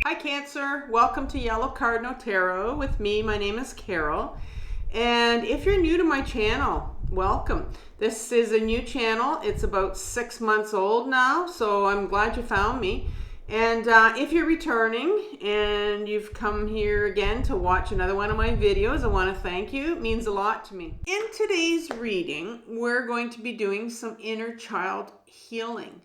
Hi Cancer, welcome to Yellow Cardinal Tarot with me. My name is Carol, and if you're new to my channel, welcome. This is a new channel. It's about 6 months old now, so I'm glad you found me. And if you're returning and you've come here again to watch another one of my videos, I want to thank you. It means a lot to me. In today's reading, we're going to be doing some inner child healing.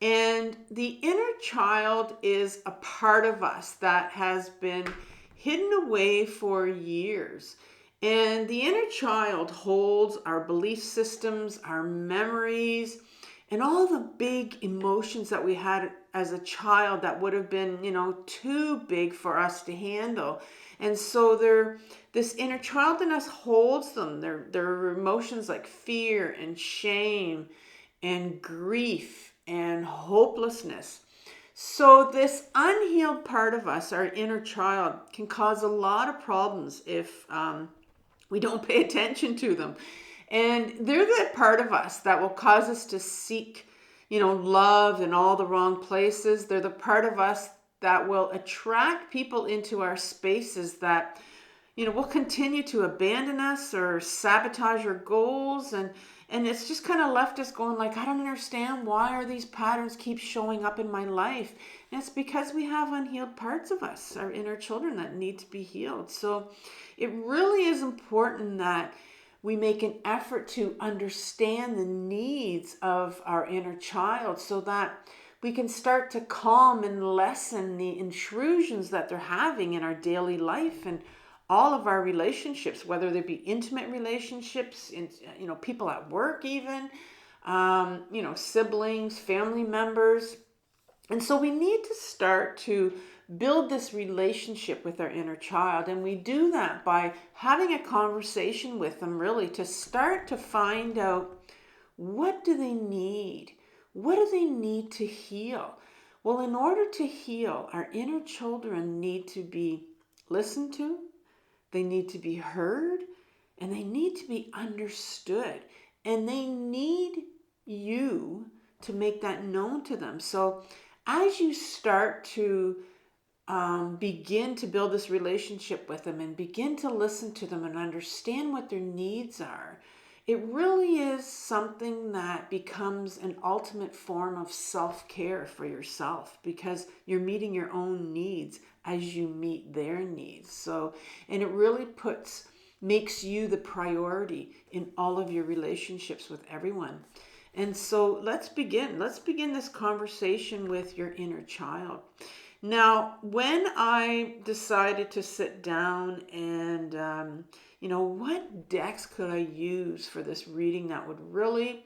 And the inner child is a part of us that has been hidden away for years. And the inner child holds our belief systems, our memories, and all the big emotions that we had as a child that would have been, too big for us to handle. And so this inner child in us holds them. They're emotions like fear and shame and grief and hopelessness. So this unhealed part of us, our inner child, can cause a lot of problems if we don't pay attention to them. And they're that part of us that will cause us to seek, love in all the wrong places. They're the part of us that will attract people into our spaces that, will continue to abandon us or sabotage our goals. And it's just kind of left us going like, I don't understand. Why are these patterns keep showing up in my life? And it's because we have unhealed parts of us, our inner children, that need to be healed. So it really is important that we make an effort to understand the needs of our inner child so that we can start to calm and lessen the intrusions that they're having in our daily life and all of our relationships, whether they be intimate relationships, people at work even, siblings, family members. And so we need to start to build this relationship with our inner child. And we do that by having a conversation with them, really, to start to find out, what do they need? What do they need to heal? Well, in order to heal, our inner children need to be listened to, they need to be heard, and they need to be understood. And they need you to make that known to them. So as you start to begin to build this relationship with them and begin to listen to them and understand what their needs are, it really is something that becomes an ultimate form of self-care for yourself, because you're meeting your own needs as you meet their needs. So, and it really makes you the priority in all of your relationships with everyone. And so let's begin this conversation with your inner child. Now, when I decided to sit down and, what decks could I use for this reading that would really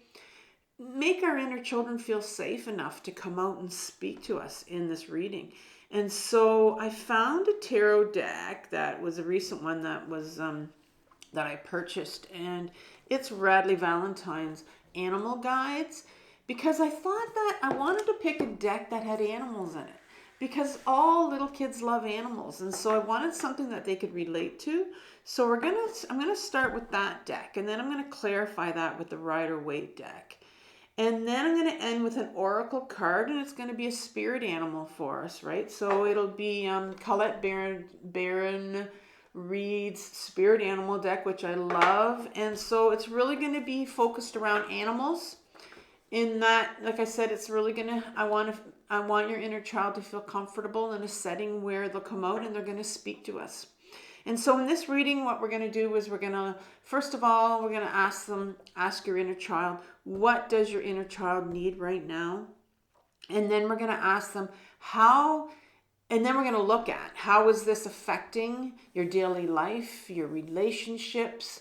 make our inner children feel safe enough to come out and speak to us in this reading? And so I found a tarot deck that was a recent one that was that I purchased, and it's Radleigh Valentine's Animal Guides, because I thought that I wanted to pick a deck that had animals in it, because all little kids love animals, and so I wanted something that they could relate to. So I'm gonna start with that deck, and then I'm gonna clarify that with the Rider-Waite deck. And then I'm going to end with an oracle card, and it's going to be a spirit animal for us, right? So it'll be Colette Baron-Reid's spirit animal deck, which I love. And so it's really going to be focused around animals. In that, like I said, it's really going to, I want your inner child to feel comfortable in a setting where they'll come out and they're going to speak to us. And so in this reading, what we're going to do is first of all, we're going to ask your inner child, what does your inner child need right now? And then we're going to ask them and then we're going to look at how is this affecting your daily life, your relationships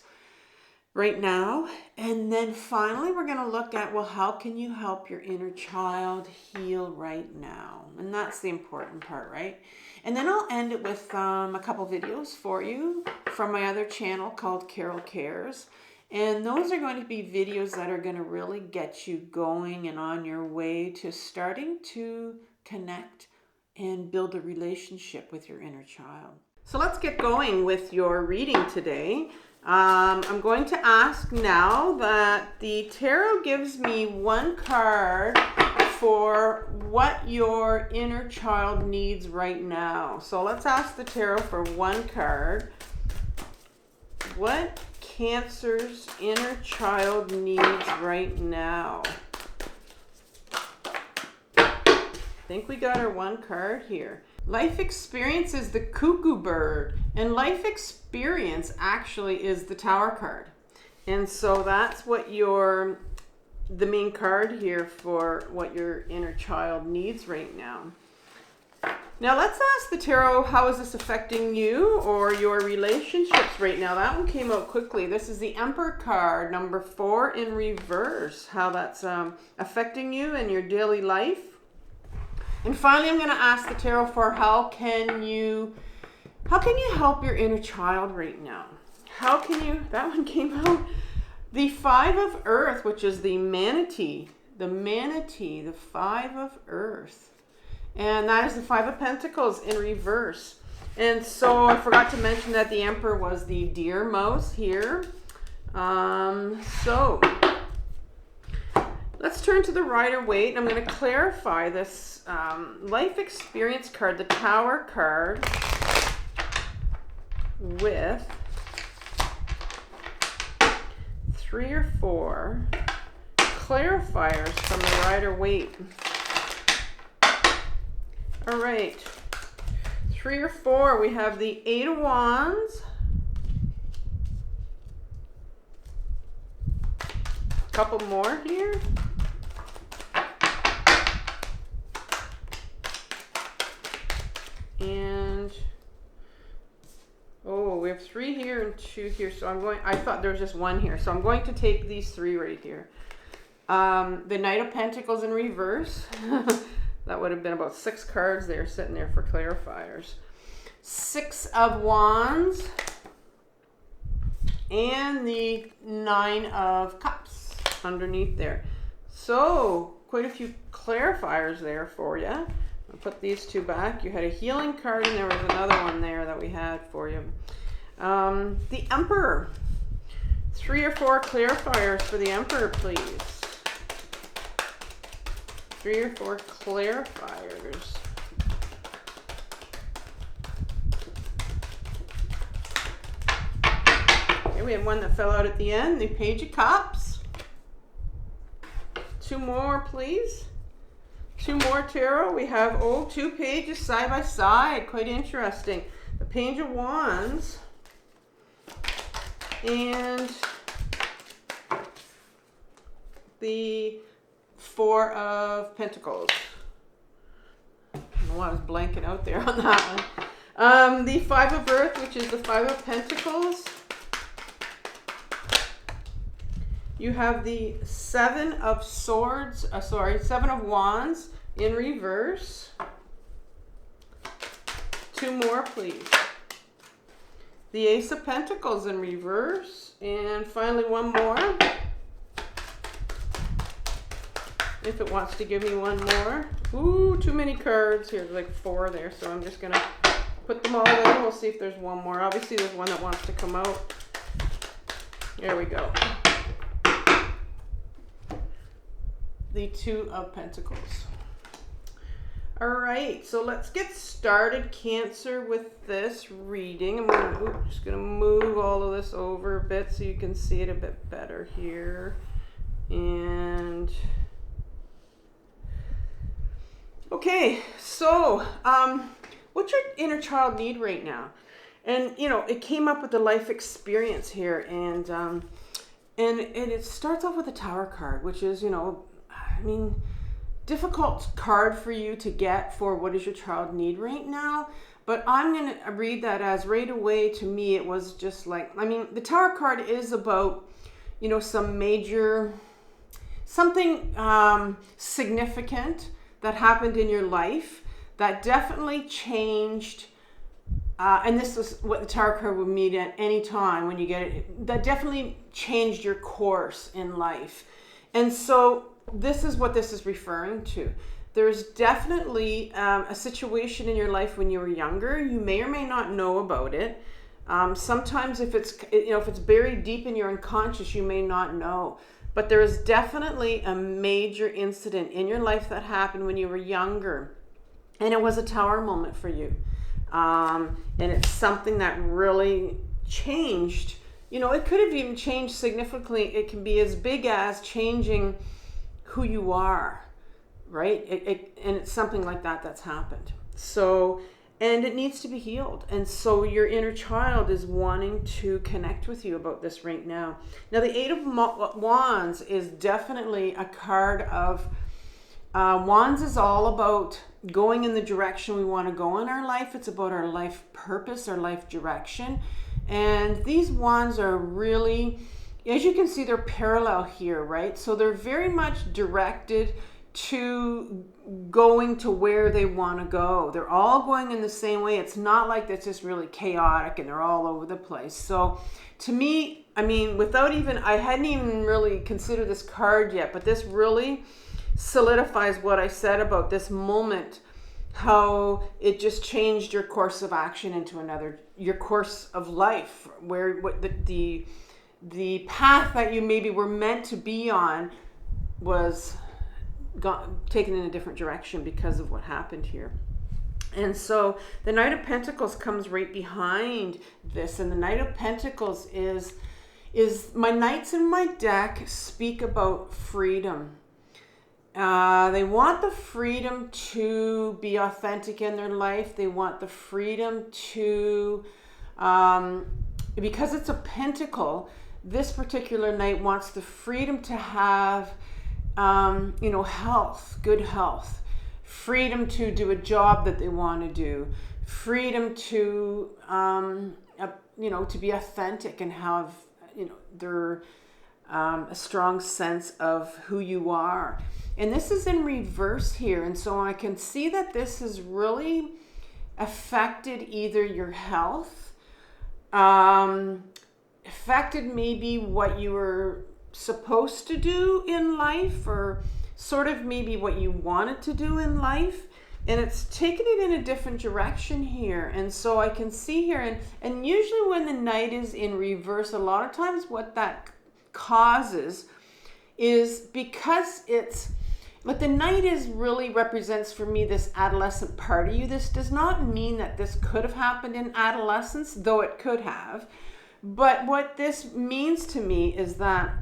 right now? And then finally, we're going to look at, well, how can you help your inner child heal right now? And that's the important part, right? And then I'll end it with a couple videos for you from my other channel called Carol Cares. And those are going to be videos that are going to really get you going and on your way to starting to connect and build a relationship with your inner child. So let's get going with your reading today. I'm going to ask now that the tarot gives me one card for what your inner child needs right now. So let's ask the tarot for one card. What Cancer's inner child needs right now? I think we got our one card here. Life experience is the cuckoo bird, and life experience actually is the Tower card. And so that's what the main card here for what your inner child needs right now. Now let's ask the tarot, how is this affecting you or your relationships right now? That one came out quickly. This is the Emperor card, number 4 in reverse, how that's affecting you in your daily life. And finally, I'm going to ask the tarot for how can you help your inner child right now? How can you, that one came out. The 5 of Earth, which is the manatee, the 5 of Earth. And that is the 5 of Pentacles in reverse. And so I forgot to mention that the Emperor was the deer mouse here. So let's turn to the Rider-Waite. I'm going to clarify this life experience card, the Tower card, with 3 or 4 clarifiers from the Rider-Waite. All right, 3 or 4, we have the 8 of Wands, a couple more here, and oh, we have 3 here and 2 here, so I thought there was just 1 here, so I'm going to take these 3 right here. The Knight of Pentacles in reverse. That would have been about 6 cards there sitting there for clarifiers. 6 of Wands. And the 9 of Cups underneath there. So, quite a few clarifiers there for you. I'll put these 2 back. You had a healing card and there was another one there that we had for you. The Emperor. 3 or 4 clarifiers for the Emperor, please. 3 or 4 clarifiers. Okay, we have one that fell out at the end, the Page of Cups. 2 more, please. 2 more tarot. We have 2 pages side by side. Quite interesting. The Page of Wands and the 4 of Pentacles. I don't know why I was blanking out there on that one. The 5 of Earth, which is the 5 of Pentacles. You have the 7 of Swords, 7 of Wands in reverse. 2 more, please. The Ace of Pentacles in reverse. And finally, 1 more. If it wants to give me 1 more. Ooh, too many cards here. There's like 4 there, so I'm just going to put them all in. We'll see if there's 1 more. Obviously, there's one that wants to come out. There we go. The 2 of Pentacles. All right, so let's get started, Cancer, with this reading. I'm just going to move all of this over a bit so you can see it a bit better here. And okay, so what's your inner child need right now? And you know, it came up with the life experience here, and it starts off with the Tower card, which is, you know, I mean, difficult card for you to get for what does your child need right now. But I'm going to read that as right away. To me, it was just like, I mean, the Tower card is about, you know, some major, something significant that happened in your life that definitely changed, and this is what the Tower card would mean at any time when you get it, that definitely changed your course in life. And so this is what this is referring to. There's definitely a situation in your life when you were younger. You may or may not know about it. Sometimes if it's, you know, if it's buried deep in your unconscious, you may not know. but there is definitely a major incident in your life that happened when you were younger, and it was a tower moment for you. And it's something that really changed. You know, it could have even changed significantly. It can be as big as changing who you are, right? And it's something like that that's happened. So, and it needs to be healed. And so your inner child is wanting to connect with you about this right now. Now, the Eight of Wands is definitely a card of, Wands is all about going in the direction we want to go in our life. It's about our life purpose, our life direction. And these wands are really, as you can see, they're parallel here, right? So they're very much directed to going to where they want to go. They're all going in the same way. It's not like it's just really chaotic and they're all over the place. So to me, I mean, I hadn't even really considered this card yet, but this really solidifies what I said about this moment, how it just changed your course of action into another, your course of life, where what the path that you maybe were meant to be on was taken in a different direction because of what happened here. And so the Knight of Pentacles comes right behind this, and the Knight of Pentacles is my knights in my deck speak about freedom. They want the freedom to be authentic in their life. They want the freedom to, because it's a pentacle, this particular knight wants the freedom to have, health, good health, freedom to do a job that they want to do, freedom to, to be authentic and have, their, a strong sense of who you are. And this is in reverse here. And so I can see that this has really affected either your health, affected maybe what you were supposed to do in life, or sort of maybe what you wanted to do in life. And it's taken it in a different direction here. And so I can see here, and usually when the knight is in reverse, a lot of times what that causes is because it's like the knight is really represents for me this adolescent part of you. This does not mean that this could have happened in adolescence, though it could have. But what this means to me is that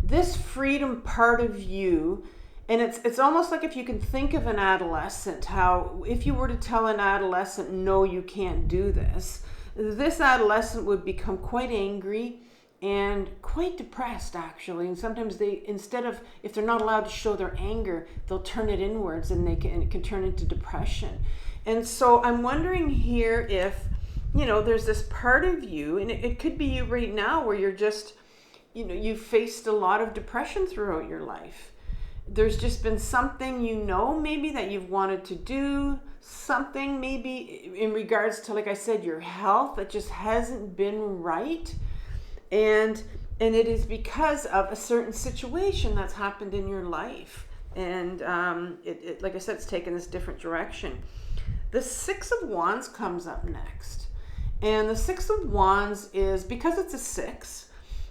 this freedom part of you, and it's almost like if you can think of an adolescent, how if you were to tell an adolescent, no, you can't do this, this adolescent would become quite angry and quite depressed, actually. And sometimes they, instead of, if they're not allowed to show their anger, they'll turn it inwards, and it can turn into depression. And so I'm wondering here if, there's this part of you, and it could be you right now, where you're just, you've faced a lot of depression throughout your life. There's just been something, maybe that you've wanted to do, something maybe in regards to, like I said, your health that just hasn't been right. And it is because of a certain situation that's happened in your life. And it like I said, it's taken this different direction. The Six of Wands comes up next. And the Six of Wands is, because it's a six,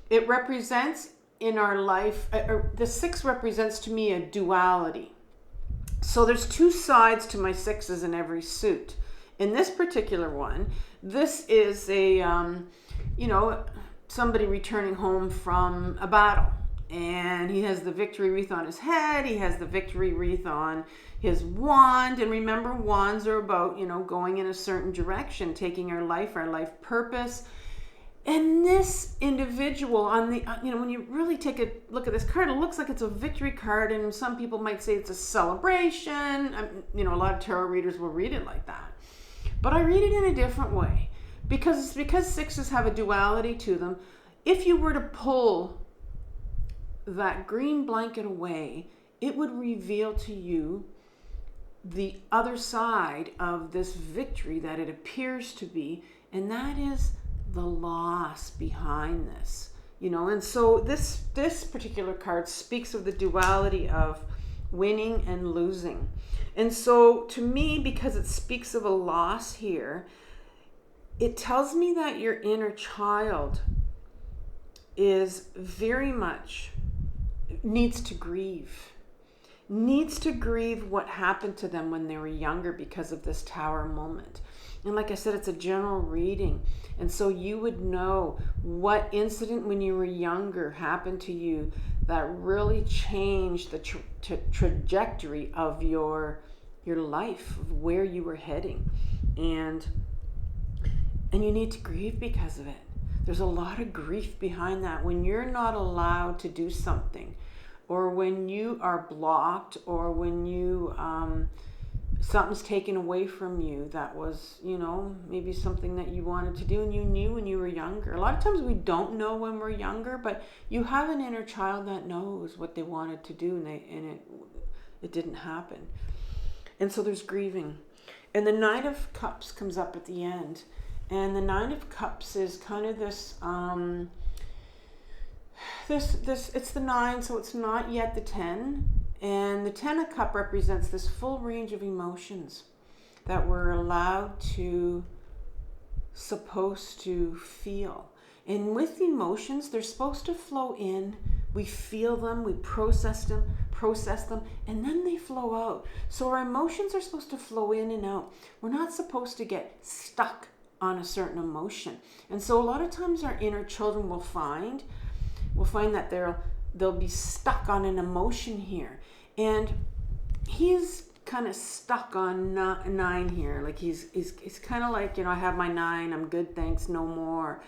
it represents in our life, the six represents to me a duality. So there's two sides to my sixes in every suit. In this particular one, this is a, somebody returning home from a battle, and he has the victory wreath on his head, he has the victory wreath on his wand. And remember, wands are about, going in a certain direction, taking our life purpose. And this individual on the, when you really take a look at this card, it looks like it's a victory card, and some people might say it's a celebration. A lot of tarot readers will read it like that, but I read it in a different way. Because sixes have a duality to them. If you were to pull that green blanket away, it would reveal to you the other side of this victory that it appears to be, and that is the loss behind this. And so this particular card speaks of the duality of winning and losing. And so to me, because it speaks of a loss here, it tells me that your inner child is very much needs to grieve. Needs to grieve what happened to them when they were younger because of this Tower moment. And like I said, it's a general reading. And so you would know what incident when you were younger happened to you that really changed the trajectory of your life, of where you were heading. And you need to grieve because of it. There's a lot of grief behind that. When you're not allowed to do something, or when you are blocked, or when you something's taken away from you that was, maybe something that you wanted to do and you knew when you were younger. A lot of times we don't know when we're younger, but you have an inner child that knows what they wanted to do, and it didn't happen. And so there's grieving. And the Knight of Cups comes up at the end. And the Nine of Cups is kind of this it's the 9, so it's not yet the 10. And the 10 of Cups represents this full range of emotions that we're supposed to feel. And with emotions, they're supposed to flow in. We feel them, we process them, and then they flow out. So our emotions are supposed to flow in and out. We're not supposed to get stuck on a certain emotion. And so a lot of times our inner children will find that they'll be stuck on an emotion here. And he's kind of stuck on 9 here. Like he's kind of like, I have my 9, I'm good, thanks, no more.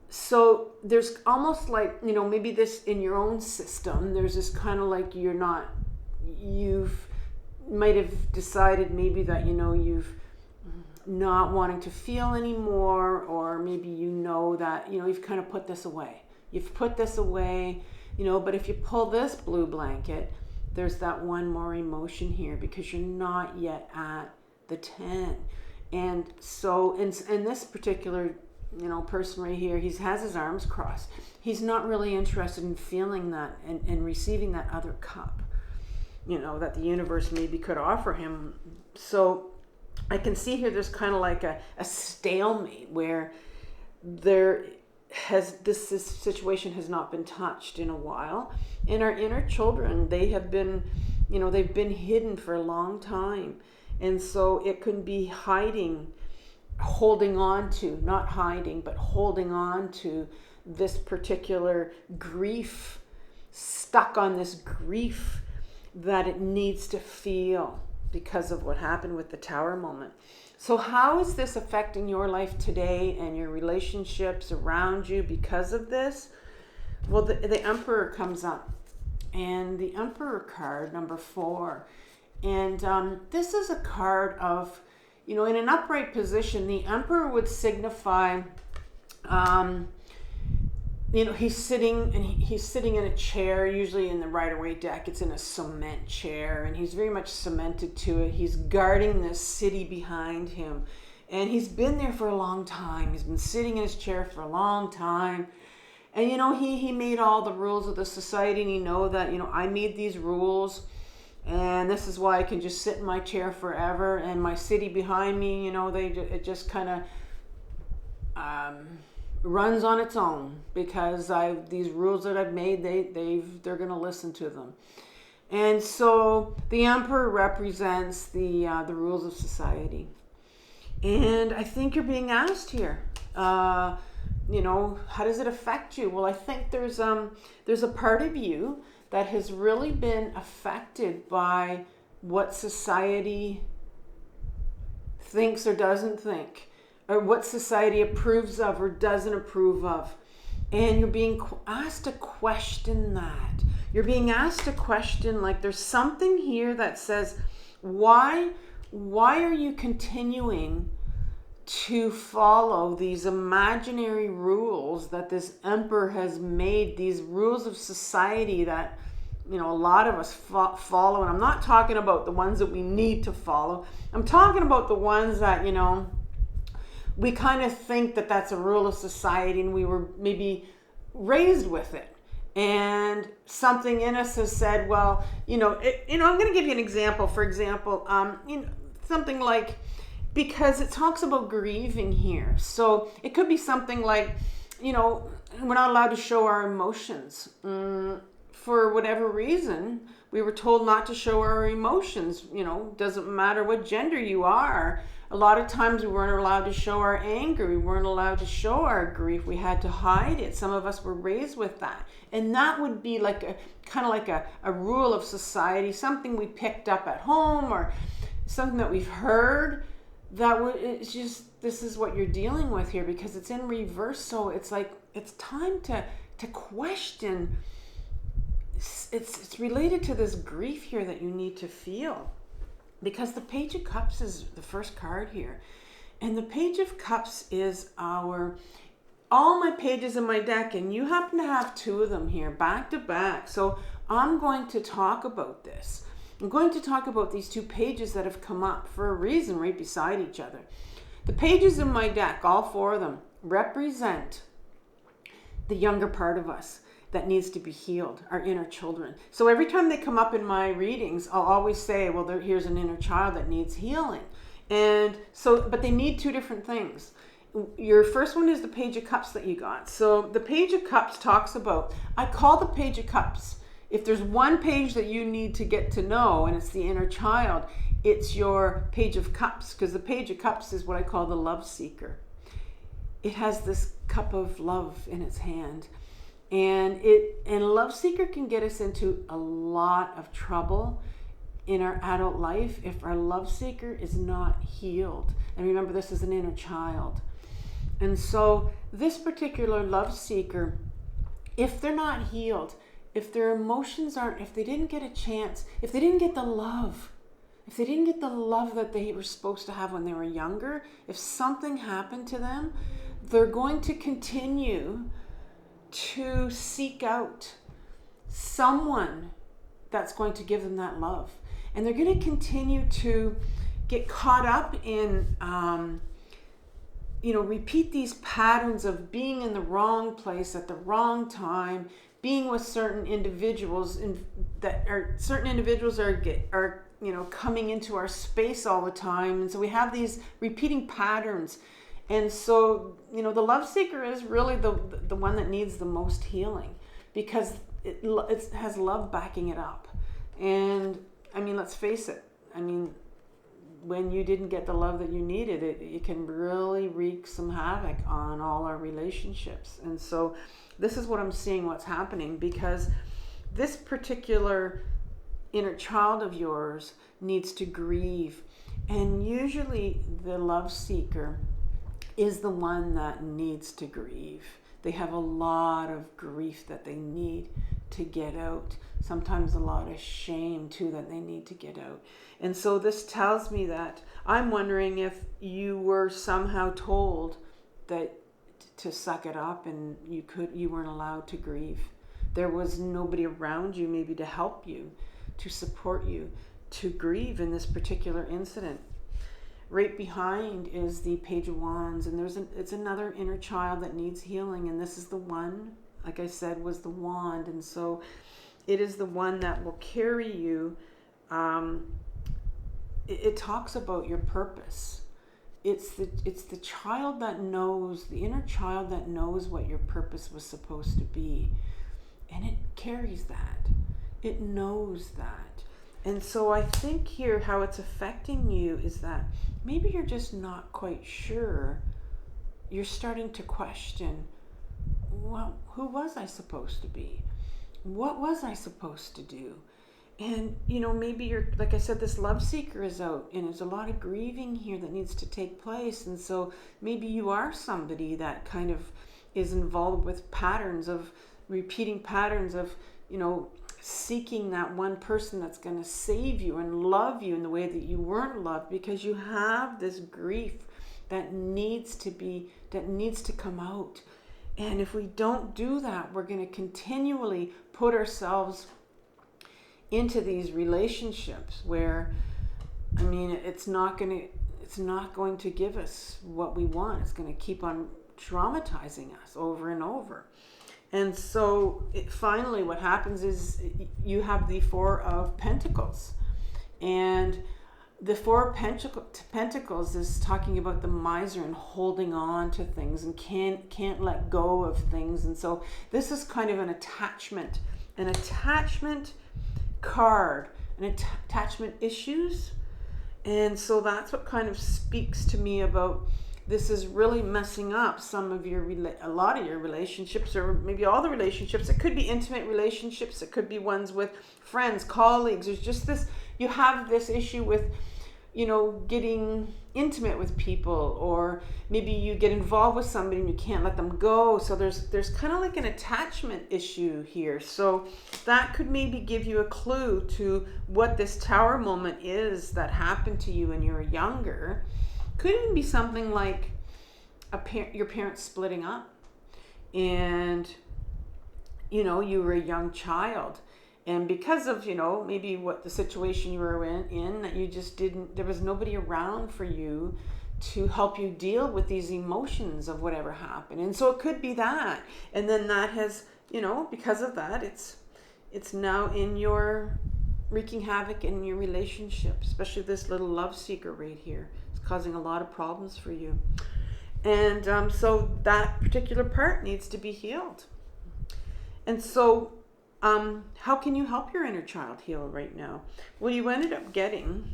So there's almost like, maybe this in your own system, there's this kind of like you've might have decided maybe that, you've not wanting to feel anymore, or maybe that, you've kind of put this away. You've put this away, but if you pull this blue blanket, there's that one more emotion here because you're not yet at the 10. And so in this particular person right here, he has his arms crossed. He's not really interested in feeling that and receiving that other cup, that the universe maybe could offer him. So I can see here there's kind of like a stalemate where this situation has not been touched in a while. And our inner children, they have been, they've been hidden for a long time. And so it can be holding on to, not hiding, but holding on to this particular grief, stuck on this grief that it needs to feel because of what happened with the Tower moment. So how is this affecting your life today and your relationships around you because of this? Well, the Emperor comes up, and the Emperor card, number 4. And this is a card of, in an upright position, the Emperor would signify, he's sitting in a chair. Usually in the Rider-Waite deck, it's in a cement chair, and he's very much cemented to it. He's guarding this city behind him, and he's been there for a long time. He's been sitting in his chair for a long time, and he made all the rules of the society, and that I made these rules, and this is why I can just sit in my chair forever, and my city behind me, it just kind of runs on its own because these rules that I've made, they're going to listen to them. And so the Emperor represents the rules of society. And I think you're being asked here, how does it affect you? Well, I think there's a part of you that has really been affected by what society thinks or doesn't think, or what society approves of or doesn't approve of. And you're being asked to question that. You're being asked to question, like, there's something here that says, why are you continuing to follow these imaginary rules that this Emperor has made, these rules of society that, a lot of us follow? And I'm not talking about the ones that we need to follow. I'm talking about the ones that, we kind of think that that's a rule of society, and we were maybe raised with it. And something in us has said, well, I'm going to give you an example. For example, something like, because it talks about grieving here. So it could be something like, we're not allowed to show our emotions. for whatever reason, we were told not to show our emotions. You know, doesn't matter what gender you are. A lot of times we weren't allowed to show our anger. We weren't allowed to show our grief. We had to hide it. Some of us were raised with that. And that would be like a kind of like a rule of society, something we picked up at home or something that we've heard. It's just, this is what you're dealing with here because it's in reverse. So it's like, it's time to question. It's related to this grief here that you need to feel. Because the Page of Cups is the first card here. And the Page of Cups is all my pages in my deck, and you happen to have two of them here, back to back. So I'm going to talk about this. I'm going to talk about these two pages that have come up for a reason right beside each other. The pages in my deck, all four of them, represent the younger part of us that needs to be healed, our inner children. So every time they come up in my readings, I'll always say, well, here's an inner child that needs healing. And so, but they need two different things. Your first one is the Page of Cups that you got. So the Page of Cups talks about, I call the Page of Cups, if there's one page that you need to get to know, and it's the inner child, it's your Page of Cups, because the Page of Cups is what I call the love seeker. It has this cup of love in its hand. And love seeker can get us into a lot of trouble in our adult life if our love seeker is not healed. And remember, this is an inner child. And so this particular love seeker, if they're not healed, if their emotions aren't, if they didn't get a chance, if they didn't get the love, if they didn't get the love that they were supposed to have when they were younger, if something happened to them, they're going to continue to seek out someone that's going to give them that love. And they're going to continue to get caught up in, repeat these patterns of being in the wrong place at the wrong time, being with certain individuals certain individuals are coming into our space all the time. And so we have these repeating patterns. And so, the love seeker is really the one that needs the most healing because it has love backing it up. And, let's face it. When you didn't get the love that you needed, it can really wreak some havoc on all our relationships. And so this is what I'm seeing what's happening because this particular inner child of yours needs to grieve. And usually the love seeker is the one that needs to grieve. They have a lot of grief that they need to get out. Sometimes a lot of shame too that they need to get out. And so this tells me that I'm wondering if you were somehow told that to suck it up and you weren't allowed to grieve. There was nobody around you maybe to help you, to support you, to grieve in this particular incident. Right behind is the Page of Wands, and it's another inner child that needs healing, and this is the one, like I said, was the wand, and so it is the one that will carry you. It talks about your purpose. It's the child that knows, the inner child that knows what your purpose was supposed to be, and it carries that. It knows that. And so I think here how it's affecting you is that maybe you're just not quite sure. You're starting to question, well, who was I supposed to be? What was I supposed to do? And, maybe you're, like I said, this love seeker is out and there's a lot of grieving here that needs to take place. And so maybe you are somebody that kind of is involved with patterns of repeating patterns of, seeking that one person that's going to save you and love you in the way that you weren't loved because you have this grief that needs to come out. And if we don't do that, we're going to continually put ourselves into these relationships where, it's not going to give us what we want. It's going to keep on traumatizing us over and over. And so finally what happens is you have the Four of Pentacles. And the Four of Pentacles is talking about the miser and holding on to things and can't let go of things. And so this is kind of an attachment an attachment card, attachment issues. And so that's what kind of speaks to me about this is really messing up some of your, a lot of your relationships, or maybe all the relationships. It could be intimate relationships. It could be ones with friends, colleagues. There's just this, you have this issue with, you know, getting intimate with people, or maybe you get involved with somebody and you can't let them go. So there's kind of like an attachment issue here. So that could maybe give you a clue to what this Tower moment is that happened to you when you were younger. Could even be something like your parents splitting up, and you know, you were a young child, and because of, you know, maybe what the situation you were in that you just didn't, there was nobody around for you to help you deal with these emotions of whatever happened. And so it could be that, and then that has, you know, because of that, it's now in your wreaking havoc in your relationship, especially this little love seeker right here. It's causing a lot of problems for you. And so that particular part needs to be healed. And so how can you help your inner child heal right now? Well, you ended up getting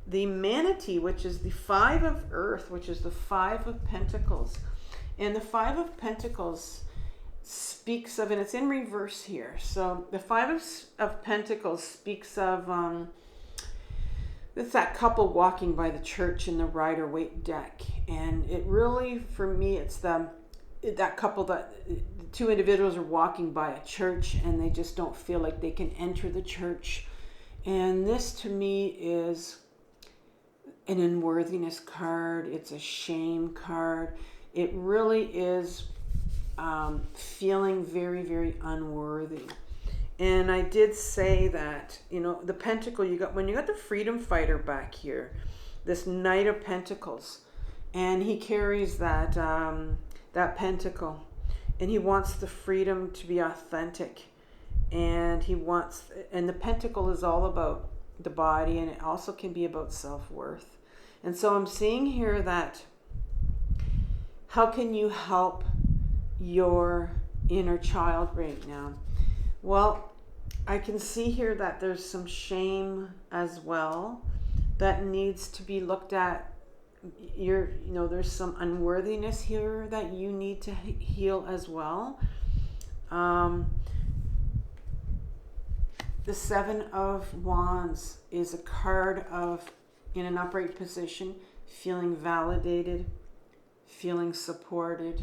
the Manatee, which is the 5 of Earth, which is the 5 of Pentacles. And the 5 of Pentacles speaks of, and it's in reverse here. So the 5 of Pentacles speaks of, it's that couple walking by the church in the Rider-Waite deck. And it really, for me, it's that couple, that two individuals are walking by a church and they just don't feel like they can enter the church. And this to me is an unworthiness card. It's a shame card. It really is feeling very, very unworthy. And I did say that, you know, the Pentacle, when you got the Freedom Fighter back here, this Knight of Pentacles, and he carries that Pentacle, and he wants the freedom to be authentic, and and the Pentacle is all about the body, and it also can be about self-worth. And so I'm seeing here that how can you help your inner child right now? Well, I can see here that there's some shame as well that needs to be looked at. There's some unworthiness here that you need to heal as well. The 7 of Wands is a card of, in an upright position, feeling validated, feeling supported.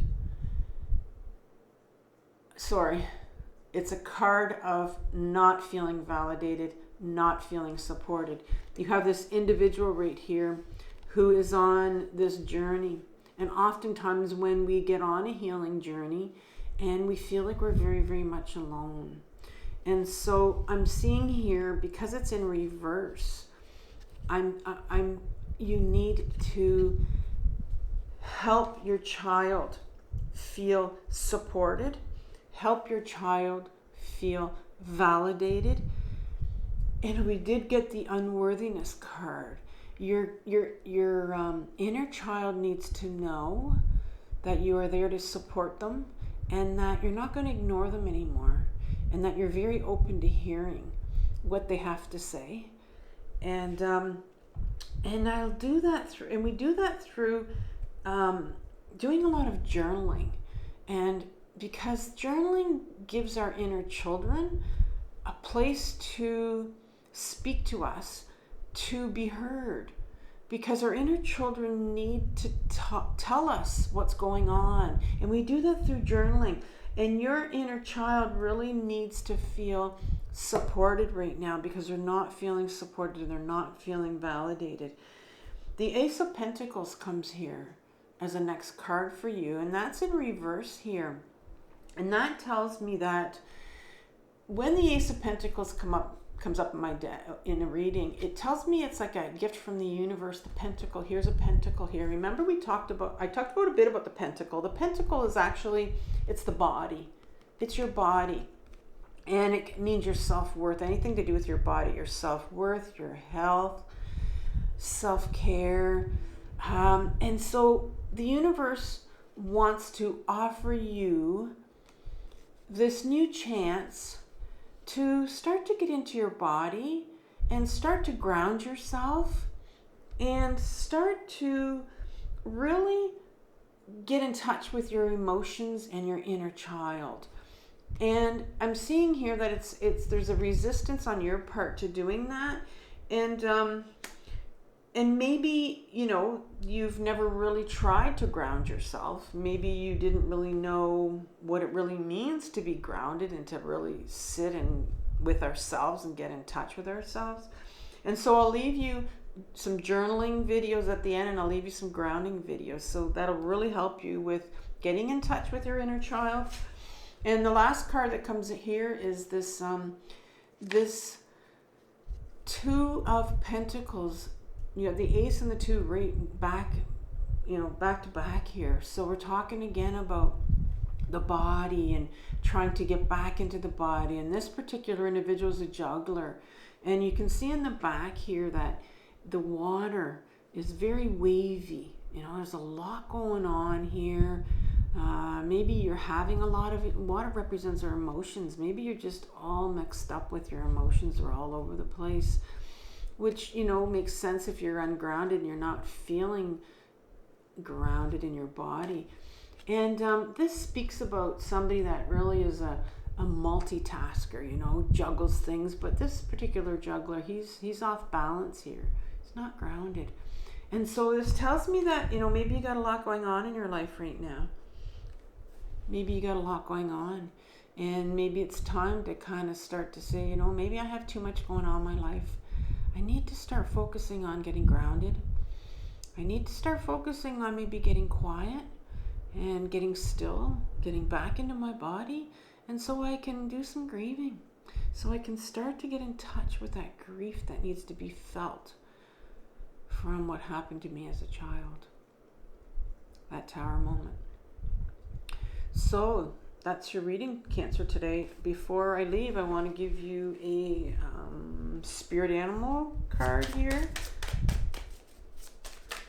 It's a card of not feeling validated, not feeling supported. You have this individual right here who is on this journey. And oftentimes when we get on a healing journey and we feel like we're very, very much alone. And so I'm seeing here, because it's in reverse, you need to help your child feel supported, help your child feel validated. And we did get the unworthiness card. Your inner child needs to know that you are there to support them, and that you're not going to ignore them anymore, and that you're very open to hearing what they have to say. And I'll do that through, and we do that through doing a lot of journaling. And because journaling gives our inner children a place to speak to us, to be heard, because our inner children need to tell us what's going on. And we do that through journaling. And your inner child really needs to feel supported right now, because they're not feeling supported, they're not feeling validated. The Ace of Pentacles comes here as a next card for you, and that's in reverse here. And that tells me that when the Ace of Pentacles comes up in my in a reading, it tells me it's like a gift from the universe. The Pentacle, here's a Pentacle here. Remember I talked about a bit about the Pentacle. The Pentacle is actually, it's the body. It's your body. And it means your self-worth, anything to do with your body, your self-worth, your health, self-care. And so the universe wants to offer you this new chance to start to get into your body and start to ground yourself and start to really get in touch with your emotions and your inner child. And I'm seeing here that there's a resistance on your part to doing that. And maybe, you know, you've never really tried to ground yourself. Maybe you didn't really know what it really means to be grounded and to really sit with ourselves and get in touch with ourselves. And so I'll leave you some journaling videos at the end, and I'll leave you some grounding videos. So that'll really help you with getting in touch with your inner child. And the last card that comes here is this Two of Pentacles. You have the Ace and the Two right back, you know, back to back here. So we're talking again about the body and trying to get back into the body. And this particular individual is a juggler. And you can see in the back here that the water is very wavy. You know, there's a lot going on here. Maybe you're having a lot of it. Water represents our emotions. Maybe you're just all mixed up with your emotions. They're all over the place, which, you know, makes sense if you're ungrounded and you're not feeling grounded in your body. And this speaks about somebody that really is a multitasker, you know, juggles things. But this particular juggler, he's off balance here. He's not grounded. And so this tells me that, you know, maybe you got a lot going on in your life right now. Maybe you got a lot going on. And maybe it's time to kind of start to say, you know, maybe I have too much going on in my life. I need to start focusing on getting grounded. I need to start focusing on maybe getting quiet and getting still, getting back into my body. And so I can do some grieving. So I can start to get in touch with that grief that needs to be felt from what happened to me as a child. That Tower moment. So that's your reading, Cancer, today. Before I leave, I want to give you a spirit animal card here.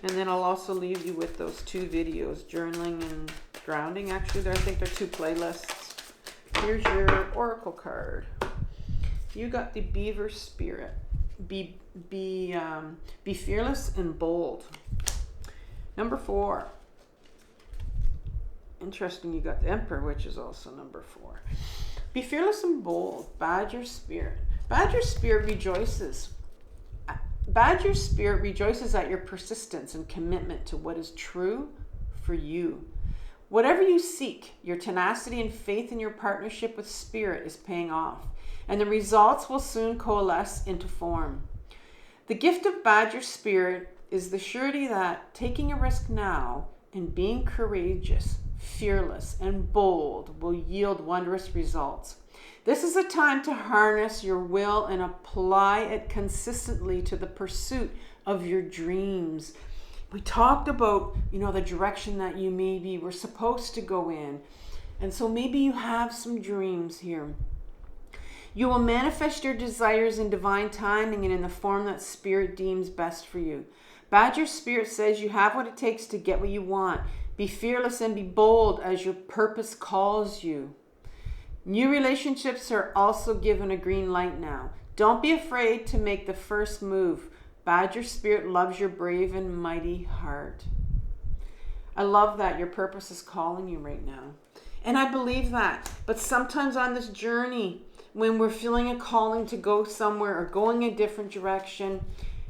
And then I'll also leave you with those two videos, journaling and grounding. Actually, I think they're two playlists. Here's your oracle card. You got the Beaver Spirit. Be fearless and bold. Number 4. Interesting, you got the Emperor, which is also number 4. Be fearless and bold. Badger Spirit. Badger Spirit rejoices. Badger Spirit rejoices at your persistence and commitment to what is true for you. Whatever you seek, your tenacity and faith in your partnership with Spirit is paying off, and the results will soon coalesce into form. The gift of Badger Spirit is the surety that taking a risk now and being courageous, fearless, and bold will yield wondrous results. This is a time to harness your will and apply it consistently to the pursuit of your dreams. We talked about, you know, the direction that you maybe were supposed to go in. And so maybe you have some dreams here. You will manifest your desires in divine timing and in the form that Spirit deems best for you. Badger Spirit says you have what it takes to get what you want. Be fearless and be bold as your purpose calls you. New relationships are also given a green light now. Don't be afraid to make the first move. Badger Spirit loves your brave and mighty heart. I love that your purpose is calling you right now. And I believe that. But sometimes on this journey, when we're feeling a calling to go somewhere or going a different direction,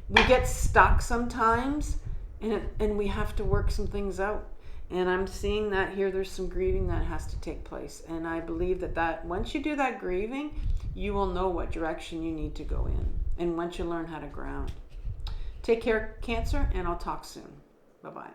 we get stuck sometimes and we have to work some things out. And I'm seeing that here, there's some grieving that has to take place. And I believe that once you do that grieving, you will know what direction you need to go in. And once you learn how to ground. Take care, Cancer, and I'll talk soon. Bye-bye.